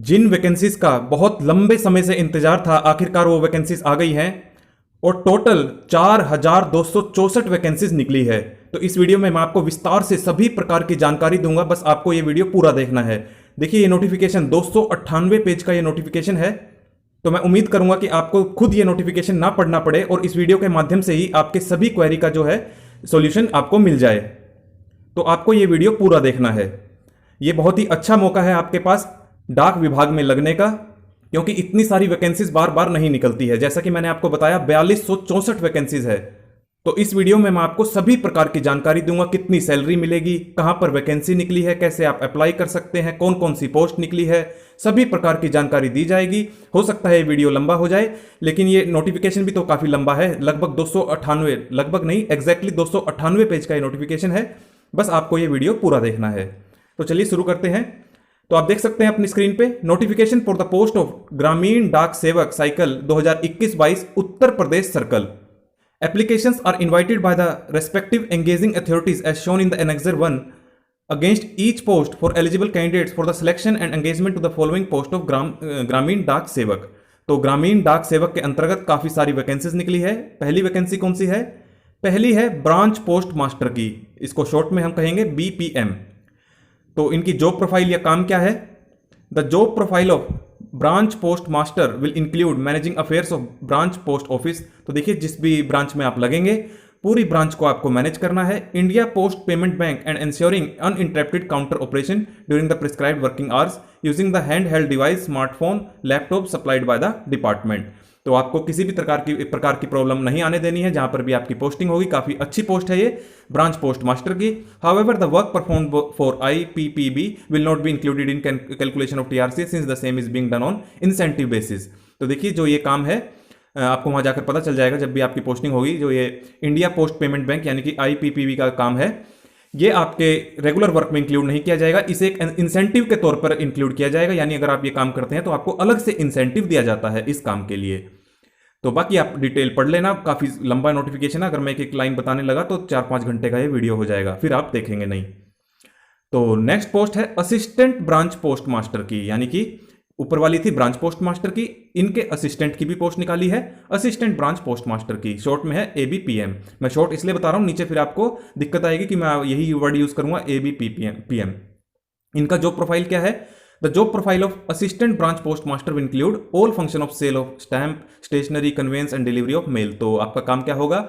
जिन vacancies का बहुत लंबे समय से इंतजार था, आखिरकार वो वैकेंसीज आ गई हैं और टोटल 4,264 वैकेंसीज निकली है। तो इस वीडियो में मैं आपको विस्तार से सभी प्रकार की जानकारी दूंगा, बस आपको ये वीडियो पूरा देखना है। देखिए, ये नोटिफिकेशन 298 पेज का ये नोटिफिकेशन है, तो मैं उम्मीद करूंगा कि आपको खुद ये नोटिफिकेशन ना पढ़ना पड़े और इस वीडियो के माध्यम से ही आपके सभी क्वेरी का जो है सॉल्यूशन आपको मिल जाए। तो आपको ये वीडियो पूरा देखना है। ये बहुत ही अच्छा मौका है आपके पास डाक विभाग में लगने का, क्योंकि इतनी सारी वैकेंसीज बार बार नहीं निकलती है। जैसा कि मैंने आपको बताया 4264 वैकेंसीज है। तो इस वीडियो में मैं आपको सभी प्रकार की जानकारी दूंगा, कितनी सैलरी मिलेगी, कहां पर वैकेंसी निकली है, कैसे आप अप्लाई कर सकते हैं, कौन कौन सी पोस्ट निकली है, सभी प्रकार की जानकारी दी जाएगी। हो सकता है ये वीडियो लंबा हो जाए, लेकिन ये नोटिफिकेशन भी तो काफी लंबा है, लगभग 298, लगभग नहीं एग्जैक्टली 298 पेज का ये नोटिफिकेशन है। बस आपको ये वीडियो पूरा देखना है। तो चलिए शुरू करते हैं। तो आप देख सकते हैं अपनी स्क्रीन पे, notification for the post of ग्रामीण डाक सेवक cycle 2021-22 Uttar Pradesh circle. Applications are invited by the respective engaging authorities as shown in the Annexure 1 against each post for eligible candidates for the selection and engagement to the following post of ग्रामीण डाक सेवक। तो ग्रामीण डाक सेवक के अंतर्गत काफी सारी वैकेंसीज निकली है। पहली वैकेंसी कौन सी है? पहली है ब्रांच पोस्ट मास्टर की, इसको शॉर्ट में हम कहेंगे BPM। तो इनकी जॉब प्रोफाइल या काम क्या है? The job profile of branch post master will include managing affairs of branch post office. तो देखिए, जिस भी ब्रांच में आप लगेंगे, पूरी ब्रांच को आपको मैनेज करना है। India post payment bank and ensuring uninterrupted counter operation during the prescribed working hours using the hand held device, smartphone, laptop supplied by the department. तो आपको किसी भी प्रकार की प्रॉब्लम नहीं आने देनी है जहां पर भी आपकी पोस्टिंग होगी। काफी अच्छी पोस्ट है ये ब्रांच पोस्ट मास्टर की। However the work perform for IPPB will not be included in calculation of TRC since the same is being done on incentive basis. तो देखिए, जो ये काम है आपको वहां जाकर पता चल जाएगा जब भी आपकी पोस्टिंग होगी। जो ये इंडिया पोस्ट पेमेंट बैंक यानी कि IPPB का काम है, ये आपके रेगुलर वर्क में इंक्लूड नहीं किया जाएगा, इसे एक इंसेंटिव के तौर पर इंक्लूड किया जाएगा। यानी अगर आप ये काम करते हैं तो आपको अलग से इंसेंटिव दिया जाता है इस काम के लिए। तो बाकी आप डिटेल पढ़ लेना, काफी लंबा नोटिफिकेशन है। अगर मैं एक लाइन बताने लगा तो 4-5 घंटे का ये वीडियो हो जाएगा, फिर आप देखेंगे नहीं। तो नेक्स्ट पोस्ट है असिस्टेंट ब्रांच पोस्ट मास्टर की, यानी कि ऊपर वाली थी ब्रांच पोस्ट मास्टर की, इनके असिस्टेंट की भी पोस्ट निकाली है असिस्टेंट ब्रांच पोस्ट मास्टर की, शॉर्ट में है ABPM। मैं शॉर्ट इसलिए बता रहा हूं, नीचे फिर आपको दिक्कत आएगी कि मैं यही वर्ड यूज करूंगा ABPM। इनका जॉब प्रोफाइल क्या है? The job profile of assistant branch post master will include all function of sale of stamp, stationery, conveyance and delivery of mail. तो आपका काम क्या होगा?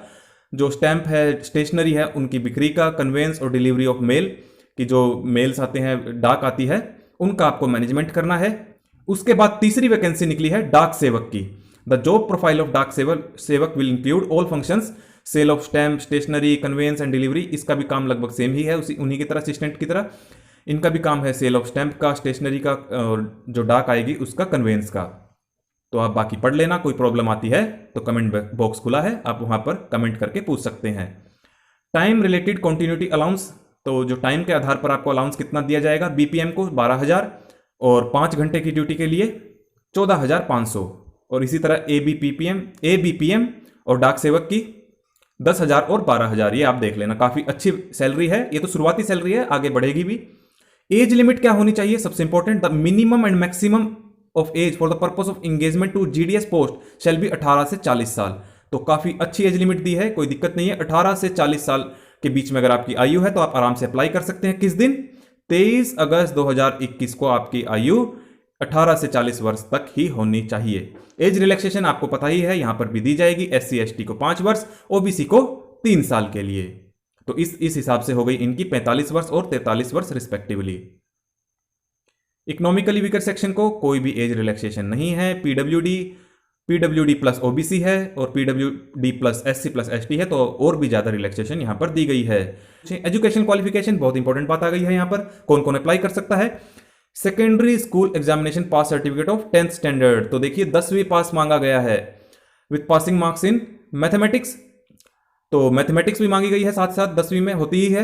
जो स्टैंप है, स्टेशनरी है, उनकी बिक्री का, कन्वेंस और डिलीवरी ऑफ मेल की जो मेल्स आते हैं, डाक आती है, उनका आपको मैनेजमेंट करना है। उसके बाद तीसरी वैकेंसी निकली है डाक सेवक की। द जॉब प्रोफाइल ऑफ डाक सेवक will include all functions, sale of stamp, stationery, conveyance and delivery. इसका भी काम लगभग सेम ही है, उन्हीं की तरह, असिस्टेंट की तरह। इनका भी काम है सेल ऑफ स्टैंप का, स्टेशनरी का, और जो डाक आएगी उसका, कन्वेंस का। तो आप बाकी पढ़ लेना, कोई प्रॉब्लम आती है तो कमेंट बॉक्स खुला है, आप वहां पर कमेंट करके पूछ सकते हैं। टाइम रिलेटेड कॉन्टिन्यूटी अलाउंस, तो जो टाइम के आधार पर आपको अलाउंस कितना दिया जाएगा? BPM को 12,000 और 5 घंटे की ड्यूटी के लिए 14,500, और इसी तरह ABPM और डाक सेवक की 10,000 और 12,000। ये आप देख लेना, काफी अच्छी सैलरी है। ये तो शुरुआती सैलरी है, आगे बढ़ेगी भी। एज लिमिट क्या होनी चाहिए? सबसे important, the minimum and maximum of age for the purpose of engagement to GDS post shall be 18 से 40 साल। तो काफी अच्छी एज लिमिट दी है, कोई दिक्कत नहीं है। 18 से 40 साल के बीच में अगर आपकी आयु है तो आप आराम से अप्लाई कर सकते हैं। किस दिन? 23 अगस्त 2021 को आपकी आयु 18 से 40 वर्ष तक ही होनी चाहिए। एज रिलैक्सेशन आपको पता ही है, यहां पर भी दी जाएगी। SC/ST को 5 वर्ष, OBC को 3 साल के लिए। तो इस हिसाब से हो गई इनकी 45 वर्ष और 43 वर्ष रिस्पेक्टिवली। इकोनॉमिकली वीकर सेक्शन को कोई भी एज रिलैक्सेशन नहीं है। PWD प्लस OBC है और PWD plus SC plus ST है, तो और भी ज्यादा रिलैक्सेशन यहां पर दी गई है। एजुकेशन क्वालिफिकेशन, बहुत इंपॉर्टेंट बात आ गई है यहां पर, कौन कौन अप्लाई कर सकता है? Secondary school examination pass certificate of 10th standard. तो देखिए 10वीं पास मांगा गया है with passing marks in mathematics. तो मैथमेटिक्स भी मांगी गई है, साथ साथ 10वीं में होती ही है,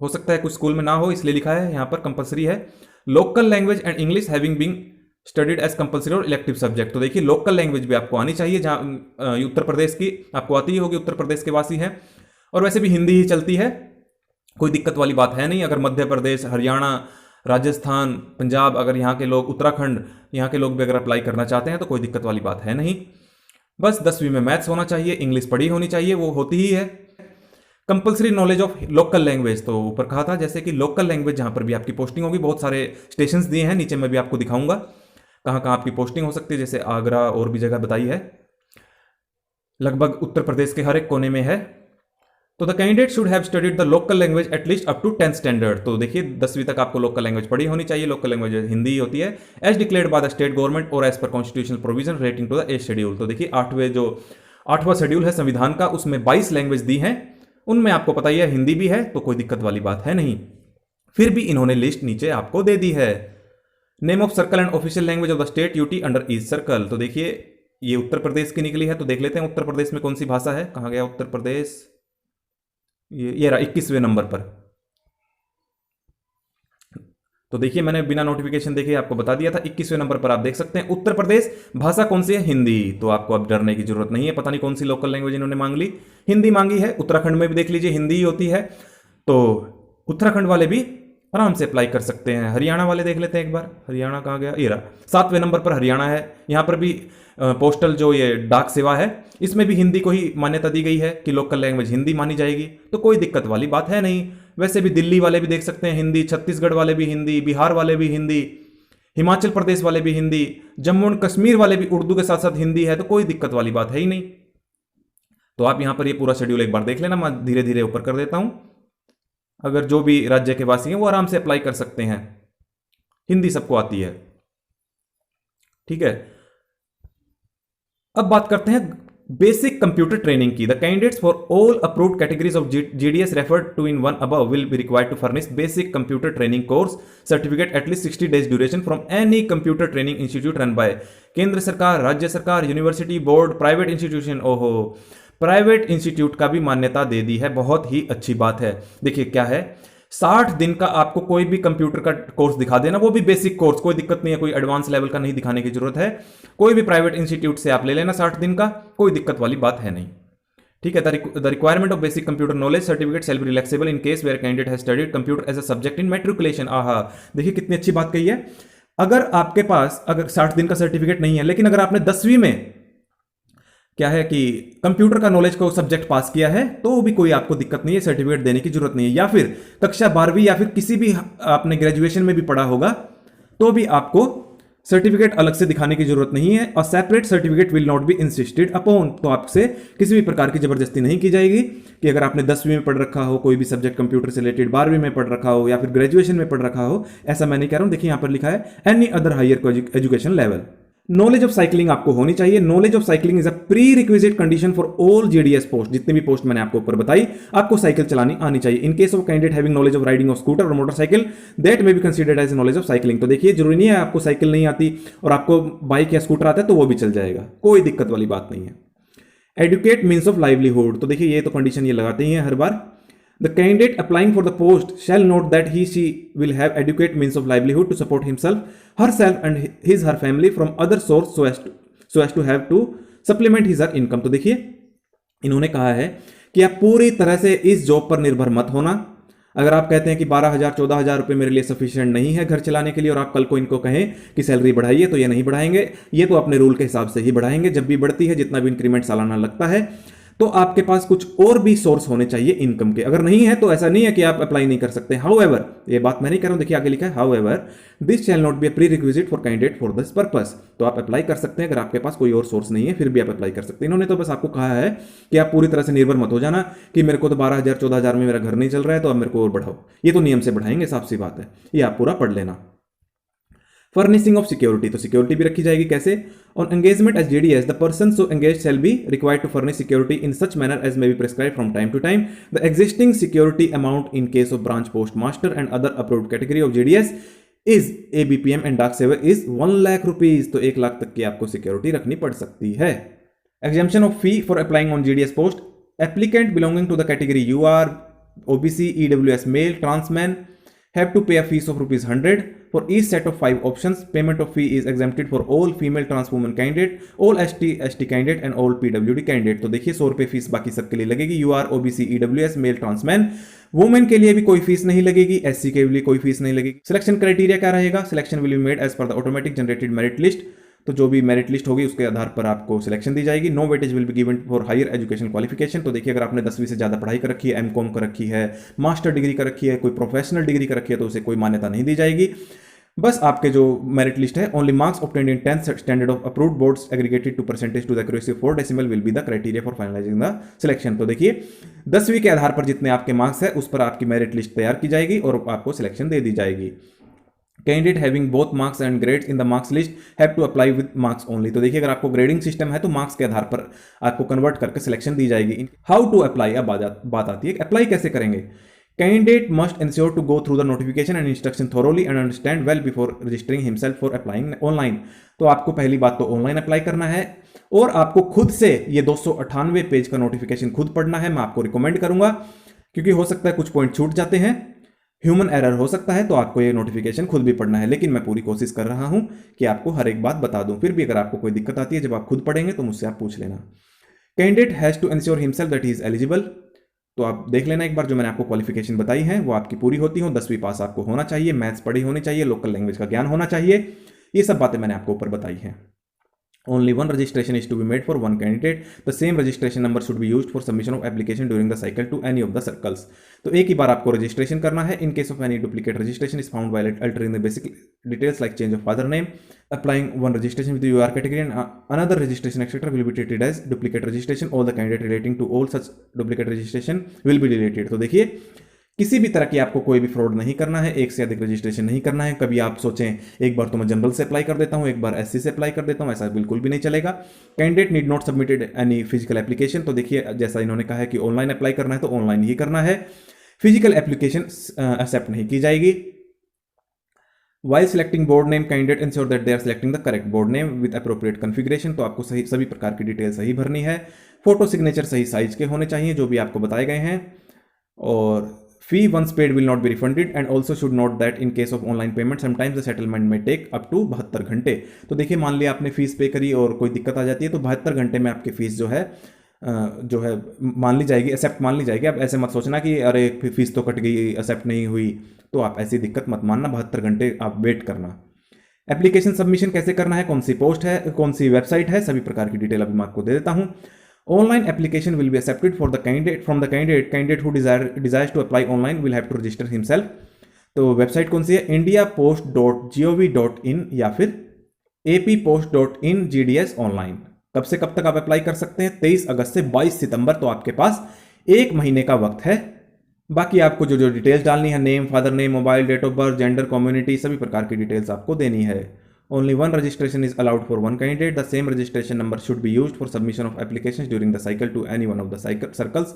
हो सकता है कुछ स्कूल में ना हो, इसलिए लिखा है यहां पर, कंपलसरी है। Local language and English having been studied as compulsory और इलेक्टिव सब्जेक्ट। तो देखिए, लोकल लैंग्वेज भी आपको आनी चाहिए, जहां उत्तर प्रदेश की आपको आती ही होगी, उत्तर प्रदेश के वासी हैं, और वैसे भी हिंदी ही चलती है, कोई दिक्कत वाली बात है नहीं। अगर मध्य प्रदेश, हरियाणा, राजस्थान, पंजाब, अगर यहाँ के लोग, उत्तराखंड, यहाँ के लोग भी अगर अप्लाई करना चाहते हैं तो कोई दिक्कत वाली बात है नहीं। बस 10वीं में मैथ्स होना चाहिए, इंग्लिश पढ़ी होनी चाहिए, वो होती ही है। Compulsory knowledge of local language, तो ऊपर कहा था जैसे कि लोकल लैंग्वेज जहाँ पर भी आपकी पोस्टिंग होगी, बहुत सारे स्टेशंस दिए हैं, नीचे मैं भी आपको दिखाऊंगा कहाँ कहाँ आपकी पोस्टिंग हो सकती है, जैसे आगरा और भी जगह बताई है, लगभग उत्तर प्रदेश के हर एक कोने में है। तो the candidate should have studied the local language at least up to 10th standard. तो देखिए 10वीं तक आपको लोकल लैंग्वेज पढ़ी होनी चाहिए, लोकल लैंग्वेज हिंदी ही होती है, as declared by the state government और as per constitutional provision relating to the 8th schedule. तो देखिए 8वां शेड्यूल है संविधान का, उसमें 22 लैंग्वेज दी हैं, उनमें आपको पता ही है हिंदी भी है, तो कोई दिक्कत वाली बात है नहीं। फिर भी इन्होंने लिस्ट नीचे आपको दे दी है। Name of circle and official language of the state UT under each circle. तो देखिए ये उत्तर प्रदेश की निकली है, तो देख लेते हैं उत्तर प्रदेश में कौन सी भाषा है, कहाँ गया उत्तर प्रदेश, ये रहा 21वें नंबर पर। तो देखिए मैंने बिना नोटिफिकेशन देखे आपको बता दिया था, 21वें नंबर पर आप देख सकते हैं उत्तर प्रदेश, भाषा कौन सी है, हिंदी। तो आपको अब डरने की जरूरत नहीं है, पता नहीं कौन सी लोकल लैंग्वेज इन्होंने मांग ली, हिंदी मांगी है। उत्तराखंड में भी देख लीजिए हिंदी ही होती है, तो उत्तराखंड वाले भी आराम से अप्लाई कर सकते हैं। हरियाणा वाले देख लेते हैं एक बार, हरियाणा कहाँ गया, ये रहा 7वें नंबर पर हरियाणा है। यहाँ पर भी पोस्टल जो ये डाक सेवा है, इसमें भी हिंदी को ही मान्यता दी गई है कि लोकल लैंग्वेज हिंदी मानी जाएगी, तो कोई दिक्कत वाली बात है नहीं। वैसे भी दिल्ली वाले भी देख सकते हैं हिंदी, छत्तीसगढ़ वाले भी हिंदी, बिहार वाले भी हिंदी, हिमाचल प्रदेश वाले भी हिंदी, जम्मू एंड कश्मीर वाले भी उर्दू के साथ साथ हिंदी है, तो कोई दिक्कत वाली बात है ही नहीं। तो आप यहां पर ये पूरा शेड्यूल एक बार देख लेना, मैं धीरे धीरे ऊपर कर देता हूं। अगर जो भी राज्य के वासी हैं वो आराम से अप्लाई कर सकते हैं, हिंदी सबको आती है, ठीक है। अब बात करते हैं बेसिक कंप्यूटर ट्रेनिंग की। The candidates for all approved categories of GDS referred to in one above will be required to furnish basic computer training course certificate at least 60 days duration from any computer training institute run by केंद्र सरकार, राज्य सरकार, university board, private institution. ओहो, private institute का भी मान्यता दे दी है, बहुत ही अच्छी बात है। देखिए क्या है, 60 दिन का आपको कोई भी कंप्यूटर का कोर्स दिखा देना, वो भी बेसिक कोर्स, कोई दिक्कत नहीं है, कोई एडवांस लेवल का नहीं दिखाने की जरूरत है। कोई भी प्राइवेट इंस्टीट्यूट से आप ले लेना 60 दिन का, कोई दिक्कत वाली बात है नहीं, ठीक है। The requirement of basic computer knowledge certificate shall be relaxable in case where candidate has studied computer as a subject in matriculation. आहा, देखिए कितनी अच्छी बात कही है। अगर आपके पास अगर 60 दिन का सर्टिफिकेट नहीं है, लेकिन अगर आपने 10वीं में क्या है कि कंप्यूटर का नॉलेज को सब्जेक्ट पास किया है, तो भी कोई आपको दिक्कत नहीं है, सर्टिफिकेट देने की जरूरत नहीं है। या फिर कक्षा 12वीं या फिर किसी भी आपने ग्रेजुएशन में भी पढ़ा होगा, तो भी आपको सर्टिफिकेट अलग से दिखाने की जरूरत नहीं है। और separate certificate will not be insisted upon, तो आपसे किसी भी प्रकार की जबरदस्ती नहीं की जाएगी कि अगर आपने 10वीं में पढ़ रखा हो कोई भी सब्जेक्ट कंप्यूटर से रिलेटेड, 12वीं में पढ़ रखा हो या फिर ग्रेजुएशन में पढ़ रखा हो, ऐसा मैं नहीं कह रहा हूं। देखिए यहां पर लिखा है any other higher education level. Knowledge of cycling आपको होनी चाहिए। Knowledge of cycling is a prerequisite condition for all GDS post. जितने भी पोस्ट मैंने आपको ऊपर बताई, आपको साइकिल चलानी आनी चाहिए। In case of candidate having knowledge of riding of scooter और motorcycle, that may be considered as knowledge of cycling. तो देखिए जरूरी नहीं है आपको साइकिल नहीं आती और आपको बाइक या स्कूटर आता है तो वो भी चल जाएगा, कोई दिक्कत वाली बात नहीं है। एडुकेट मीन्स ऑफ लाइवलीहुड, तो देखिए ये तो कंडीशन ये लगाते ही हैं हर बार। The candidate applying for the post shall note that he/she will have adequate means of livelihood to support himself, herself and her family from other source so as to have to supplement his/her income। तो देखिए इन्होंने कहा है कि आप पूरी तरह से इस जॉब पर निर्भर मत होना। अगर आप कहते हैं कि 12,000 14,000 रुपए मेरे लिए सफिशिएंट नहीं है घर चलाने के लिए और आप कल को इनको कहें कि सैलरी बढ़ाइए, तो ये नहीं बढ़ाएंगे, ये तो अपने रूल के हिसाब से ही बढ़ाएंगे। जब भी बढ़ती है, जितना भी इंक्रीमेंट सालाना लगता है, तो आपके पास कुछ और भी सोर्स होने चाहिए इनकम के। अगर नहीं है तो ऐसा नहीं है कि आप अप्लाई नहीं कर सकते। हाउएवर, ये बात मैं नहीं कर रहा हूं, देखिए आगे लिखा है however this shall not be a pre requisite for candidate for this purpose. तो आप अप्लाई कर सकते हैं, अगर आपके पास कोई और सोर्स नहीं है फिर भी आप अप्लाई कर सकते हैं। इन्होंने तो बस आपको कहा है कि आप पूरी तरह से निर्भर मत हो जाना कि मेरे को तो 12,000 14,000 में मेरा घर नहीं चल रहा है तो अब मेरे को और बढ़ाओ। ये तो नियम से बढ़ाएंगे, साफ सी बात है, ये आप पूरा पढ़ लेना। फर्निशिंग ऑफ सिक्योरिटी, तो सिक्योरिटी भी रखी जाएगी कैसे। On engagement as GDS the person so engage shall be required to furnish security in such manner as may be prescribe from time to time. The existing security amount in case of branch post master and other approved category of GDS is ABPM and डाक सेवर is 1 lakh rupees. तो 1 लाख तक की आपको security रखनी पड़ सकती है। Exemption of fee for applying on GDS post, applicant belonging to the category UR, OBC, EWS male, transman have to pay a fees of ₹100 for each set of 5 options. Payment of fee is exempted for all female trans women candidate, all ST candidate and all PWD candidate। तो देखिए 100 रुपये fees बाकी सबके लिए लगेगी, UR, OBC, EWS, male, transman. Women के लिए भी कोई फीस नहीं लगेगी, एससी के लिए कोई फीस नहीं लगेगी। सिलेक्शन क्राइटेरिया क्या रहेगा? Selection will be made as per the automatic generated merit list. तो जो भी मेरिट लिस्ट होगी उसके आधार पर आपको सिलेक्शन दी जाएगी। No weightage will be given for higher education qualification. तो देखिए, अगर आपने 10वीं से ज़्यादा पढ़ाई कर रखी है, एमकॉम कर रखी है, मास्टर डिग्री कर रखी है, कोई प्रोफेशनल डिग्री कर रखी है, तो उसे कोई मान्यता नहीं दी जाएगी। बस आपके जो मेरिट लिस्ट है, only marks obtained in 10th standard of approved boards aggregated to percentage to the accuracy of 4 decimal will be the criteria for finalising the selection. तो देखिए, 10वीं के आधार पर जितने आपके मार्क्स है उस पर आपकी मेरिट लिस्ट तैयार की जाएगी और आपको सिलेक्शन दे दी जाएगी। Candidate having both marks and grades in the marks list have to apply with marks only. तो देखिए, अगर आपको ग्रेडिंग सिस्टम है तो मार्क्स के आधार पर आपको कन्वर्ट करके सिलेक्शन दी जाएगी। हाउ टू अप्लाई, अब बात आती है अप्लाई कैसे करेंगे। Candidate must ensure to go through the notification and instruction thoroughly and understand well before registering himself for applying online. तो आपको पहली बात तो ऑनलाइन अप्लाई करना है और आपको खुद से ये 298 पेज का नोटिफिकेशन खुद पढ़ना है। मैं आपको रिकमेंड करूंगा, क्योंकि हो सकता है कुछ पॉइंट छूट जाते हैं, ह्यूमन एरर हो सकता है, तो आपको ये नोटिफिकेशन खुद भी पढ़ना है। लेकिन मैं पूरी कोशिश कर रहा हूं कि आपको हर एक बात बता दूं। फिर भी अगर आपको कोई दिक्कत आती है जब आप खुद पढ़ेंगे तो मुझसे आप पूछ लेना। Candidate has to ensure himself that he is eligible. तो आप देख लेना एक बार, जो मैंने आपको क्वालिफिकेशन बताई है वो आपकी पूरी होती हो। 10वीं पास आपको होना चाहिए, मैथ्स पढ़ी होनी चाहिए, लोकल लैंग्वेज का ज्ञान होना चाहिए। ये सब बातें मैंने आपको ऊपर बताई हैं। Only one registration is to be made for one candidate. The same registration number should be used for submission of application during the cycle to any of the circles. तो एक ही बार आपको रजिस्ट्रेशन करना है। In case of any duplicate registration is found while altering the basic details like change of father name, applying one registration with the UR category and another registration etc. will be treated as duplicate registration. All the candidate relating to all such duplicate registration will be deleted. तो देखिए, किसी भी तरह की आपको कोई भी fraud नहीं करना है, एक से अधिक रजिस्ट्रेशन नहीं करना है। कभी आप सोचें एक बार तो मैं जनरल से अप्लाई कर देता हूं, एक बार एससी से अप्लाई कर देता हूं, ऐसा बिल्कुल भी नहीं चलेगा। Candidate need not submitted any physical application. तो देखिए, जैसा इन्होंने कहा है कि ऑनलाइन अप्लाई करना है तो ऑनलाइन ही करना है, फिजिकल एप्लीकेशन एक्सेप्ट नहीं की जाएगी। While selecting board name, candidate ensure that they are selecting the correct board name with appropriate configuration। तो आपको सभी प्रकार की डिटेल सही भरनी है। फोटो सिग्नेचर सही साइज के होने चाहिए जो भी आपको बताए गए हैं। और fee once paid will not be refunded and also should note that in case of online payment sometimes the settlement may take up to 72 घंटे। तो देखिए, मान लिया आपने फीस पे करी और कोई दिक्कत आ जाती है तो 72 घंटे में आपकी फीस जो है मान ली जाएगी, एक्सेप्ट मान ली जाएगी। अब ऐसे मत सोचना कि अरे फीस तो कट गई, एक्सेप्ट नहीं हुई, तो आप ऐसी दिक्कत मत मानना। 72 घंटे आप वेट करना। एप्लीकेशन सबमिशन कैसे करना है, कौन सी पोस्ट है, कौन सी वेबसाइट है, सभी प्रकार की डिटेल अभी मैं आपको दे देता हूँ। Online application will be accepted for the candidate from the candidate who desires to apply online will have to register himself। तो वेबसाइट कौन सी है? indiapost.gov.in या फिर appost.in GDS ऑनलाइन। कब से कब तक आप अप्लाई कर सकते हैं? 23 अगस्त से 22 सितंबर। तो आपके पास 1 महीने का वक्त है। बाकी आपको जो डिटेल्स डालनी है, name, father name, mobile, date of birth, gender, community, सभी प्रकार की डिटेल्स आपको देनी है। Only one registration is allowed for one candidate. The same registration number should be used for submission of applications during the cycle to any one of the circles.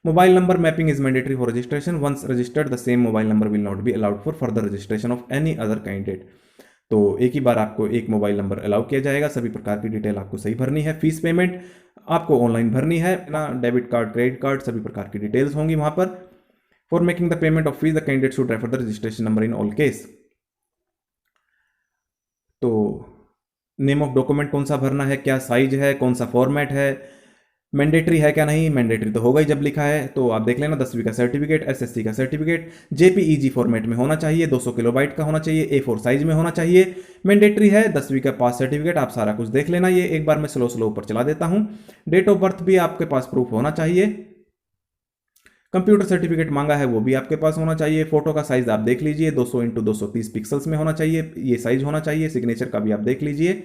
Mobile number mapping is mandatory for registration. Once registered, the same mobile number will not be allowed for further registration of any other candidate. तो एक ही बार आपको एक mobile number allow किया जाएगा। सभी प्रकार की detail आपको सही भरनी है। फीस पेमेंट आपको ऑनलाइन भरनी है ना, डेबिट कार्ड, क्रेडिट कार्ड, सभी प्रकार की डिटेल्स होंगी वहां पर। For making the payment of fees the candidate should refer the registration number in all case. तो नेम ऑफ डॉक्यूमेंट कौन सा भरना है, क्या साइज है, कौन सा फॉर्मेट है, मैंडेटरी है क्या नहीं, मैंडेटरी तो होगा ही जब लिखा है। तो आप देख लेना, 10वीं का सर्टिफिकेट, एसएससी का सर्टिफिकेट जेपीईजी फॉर्मेट में होना चाहिए, 200 किलोबाइट का होना चाहिए, A4 साइज में होना चाहिए। मैंडेटरी है 10वीं का पास सर्टिफिकेट। आप सारा कुछ देख लेना। ये एक बार मैं स्लो ऊपर चला देता हूं। डेट ऑफ बर्थ भी आपके पास प्रूफ होना चाहिए। कंप्यूटर सर्टिफिकेट मांगा है वो भी आपके पास होना चाहिए। फोटो का साइज आप देख लीजिए, 200x230 पिक्सल्स में होना चाहिए, ये साइज होना चाहिए। सिग्नेचर का भी आप देख लीजिए।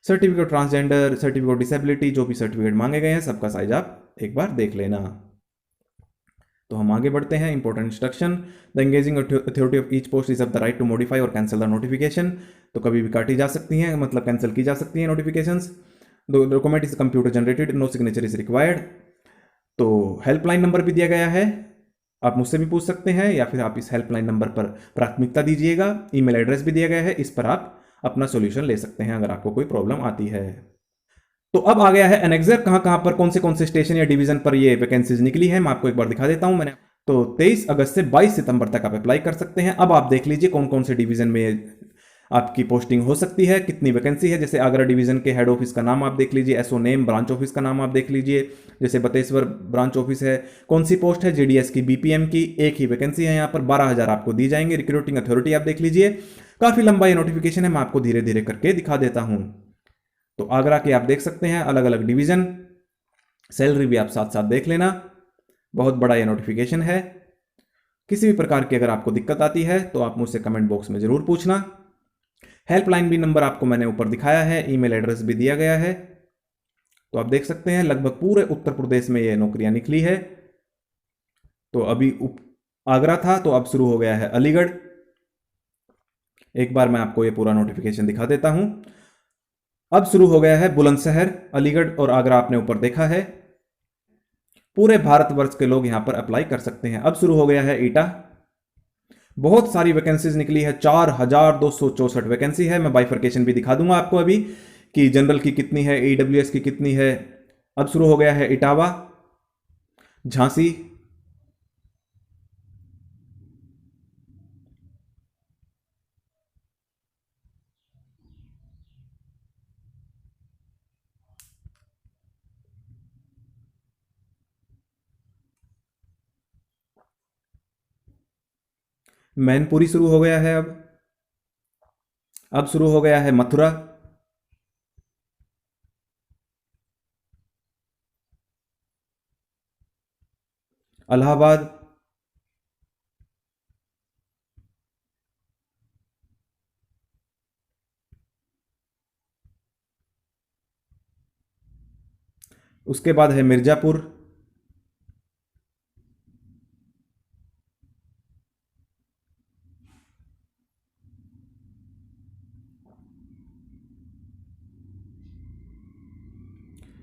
सर्टिफिकेट ट्रांसजेंडर, सर्टिफिकेट डिसेबिलिटी, जो भी सर्टिफिकेट मांगे गए हैं सबका साइज आप एक बार देख लेना। तो हम आगे बढ़ते हैं। Important instruction, the engaging authority of each post is of the right to modify और कैंसिल द नोटिफिकेशन। तो कभी भी काटी जा सकती हैं, मतलब कैंसिल की जा सकती है notifications. The document is computer generated, no signature is required. तो हेल्पलाइन नंबर भी दिया गया है, आप मुझसे भी पूछ सकते हैं या फिर आप इस हेल्पलाइन नंबर पर प्राथमिकता दीजिएगा। ईमेल एड्रेस भी दिया गया है, इस पर आप अपना सॉल्यूशन ले सकते हैं अगर आपको कोई प्रॉब्लम आती है। तो अब आ गया है एनेक्सर, कहां पर कौन से स्टेशन या डिवीजन पर ये वैकेंसीज निकली है, मैं आपको एक बार दिखा देता हूं। मैंने तो 23 अगस्त से 22 सितंबर तक आप अप्लाई कर सकते हैं। अब आप देख लीजिए कौन कौन से डिवीजन में आपकी पोस्टिंग हो सकती है, कितनी वैकेंसी है। जैसे आगरा डिवीजन के हेड ऑफिस का नाम आप देख लीजिए, एसओ नेम, ब्रांच ऑफिस का नाम आप देख लीजिए। जैसे बतेश्वर ब्रांच ऑफिस है, कौन सी पोस्ट है, जेडीएस की, बीपीएम की, एक ही वैकेंसी है यहाँ पर, 12,000 आपको दी जाएंगे। रिक्रूटिंग अथॉरिटी आप देख लीजिए, काफी लंबा ये नोटिफिकेशन है, मैं आपको धीरे धीरे करके दिखा देता हूं। तो आगरा के आप देख सकते हैं अलग अलग डिवीजन, सैलरी भी आप साथ साथ देख लेना। बहुत बड़ा ये नोटिफिकेशन है। किसी भी प्रकार की अगर आपको दिक्कत आती है तो आप मुझसे कमेंट बॉक्स में जरूर पूछना। हेल्पलाइन भी नंबर आपको मैंने ऊपर दिखाया है, ईमेल एड्रेस भी दिया गया है। तो आप देख सकते हैं लगभग पूरे उत्तर प्रदेश में ये नौकरियां निकली है। तो अभी आगरा था, तो अब शुरू हो गया है अलीगढ़। एक बार मैं आपको ये पूरा नोटिफिकेशन दिखा देता हूं। अब शुरू हो गया है बुलंदशहर, अलीगढ़ और आगरा आपने ऊपर देखा है। पूरे भारतवर्ष के लोग यहां पर अप्लाई कर सकते हैं। अब शुरू हो गया है ईटा, बहुत सारी वैकेंसीज निकली है, 4,264 वैकेंसी है। मैं बाइफर्केशन भी दिखा दूंगा आपको अभी कि जनरल की कितनी है, ईडब्ल्यूएस की कितनी है। अब शुरू हो गया है इटावा, झांसी, मैनपुरी शुरू हो गया है। अब शुरू हो गया है मथुरा, इलाहाबाद, उसके बाद है मिर्जापुर,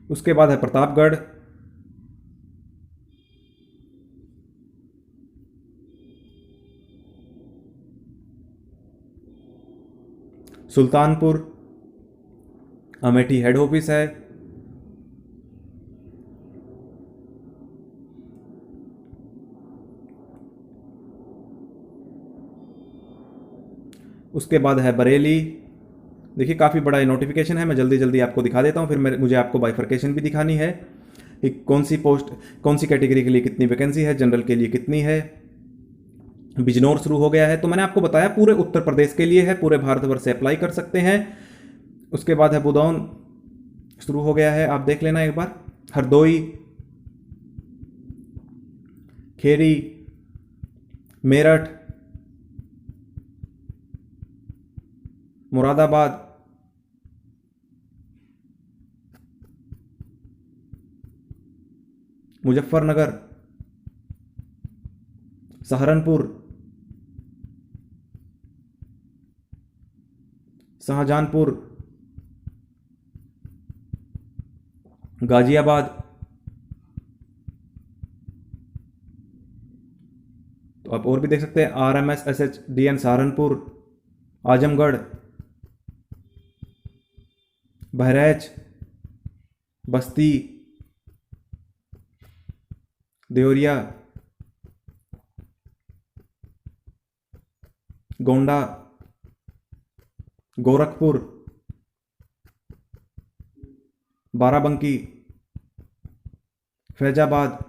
उसके बाद है प्रतापगढ़, सुल्तानपुर, अमेठी हेड ऑफिस है, उसके बाद है बरेली। देखिए काफ़ी बड़ा ये नोटिफिकेशन है, मैं जल्दी जल्दी आपको दिखा देता हूँ, फिर मुझे आपको बाइफर्केशन भी दिखानी है कि कौन सी पोस्ट, कौन सी कैटेगरी के लिए कितनी वैकेंसी है, जनरल के लिए कितनी है। बिजनौर शुरू हो गया है, तो मैंने आपको बताया पूरे उत्तर प्रदेश के लिए है, पूरे भारतवर्ष से अप्लाई कर सकते हैं। उसके बाद है बुदौन शुरू हो गया है, आप देख लेना एक बार। हरदोई, खेरी, मेरठ, मुरादाबाद, मुजफ्फरनगर, सहारनपुर, शाहजहांपुर, गाजियाबाद। तो आप और भी देख सकते हैं, RMSSHDN सहारनपुर, आजमगढ़, बहराइच, बस्ती, देवरिया, गोंडा, गोरखपुर, बाराबंकी, फैजाबाद,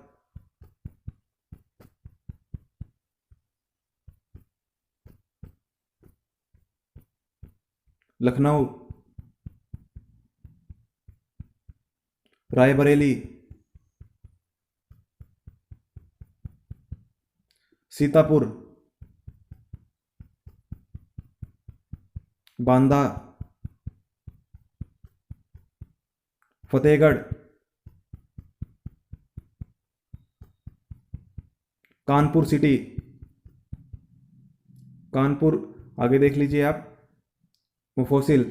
लखनऊ, रायबरेली, सीतापुर, बांदा, फतेहगढ़, कानपुर सिटी, कानपुर, आगे देख लीजिए आप, मुफोसिल,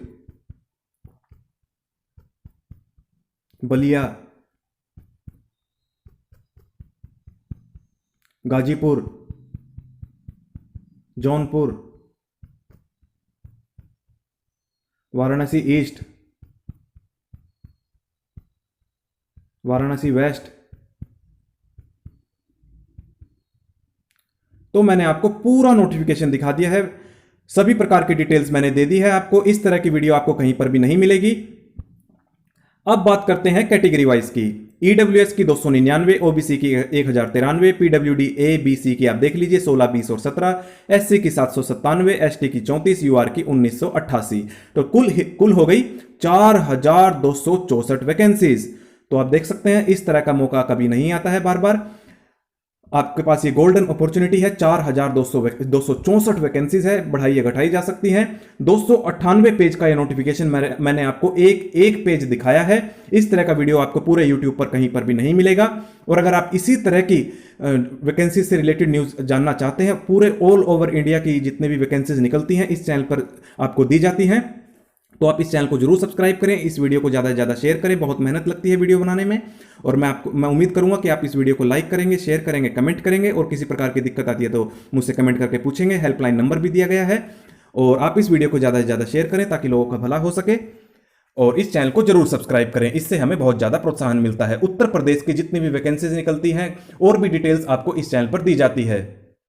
बलिया, गाजीपुर, जौनपुर, वाराणसी ईस्ट, वाराणसी वेस्ट। तो मैंने आपको पूरा नोटिफिकेशन दिखा दिया है। सभी प्रकार की डिटेल्स मैंने दे दी है आपको। इस तरह की वीडियो आपको कहीं पर भी नहीं मिलेगी। अब बात करते हैं कैटेगरी वाइज की। ईडब्ल्यूएस की 299, ओबीसी की 1093, पीडब्ल्यूडी ए बी सी की आप देख लीजिए 16, 20 और 17, एससी की 797, एसटी की 34, यूआर की 1988। तो कुल हो गई 4264 वैकेंसीज। तो आप देख सकते हैं इस तरह का मौका कभी नहीं आता है बार बार। आपके पास ये गोल्डन अपॉर्चुनिटी है। 4264 वैकेंसीज है, बढ़ाई या घटाई जा सकती है। 298 पेज का ये नोटिफिकेशन मैंने आपको एक पेज दिखाया है। इस तरह का वीडियो आपको पूरे यूट्यूब पर कहीं पर भी नहीं मिलेगा। और अगर आप इसी तरह की वैकेंसी से रिलेटेड न्यूज जानना चाहते हैं, पूरे ऑल ओवर इंडिया की जितने भी वैकेंसीज निकलती हैं इस चैनल पर आपको दी जाती हैं। तो आप इस चैनल को जरूर सब्सक्राइब करें, इस वीडियो को ज़्यादा से ज़्यादा शेयर करें। बहुत मेहनत लगती है वीडियो बनाने में। और मैं उम्मीद करूंगा कि आप इस वीडियो को लाइक करेंगे, शेयर करेंगे, कमेंट करेंगे। और किसी प्रकार की दिक्कत आती है तो मुझसे कमेंट करके पूछेंगे। हेल्पलाइन नंबर भी दिया गया है। और आप इस वीडियो को ज़्यादा से ज़्यादा शेयर करें ताकि लोगों का भला हो सके। और इस चैनल को जरूर सब्सक्राइब करें, इससे हमें बहुत ज़्यादा प्रोत्साहन मिलता है। उत्तर प्रदेश की जितनी भी वैकेंसीज निकलती हैं और भी डिटेल्स आपको इस चैनल पर दी जाती है।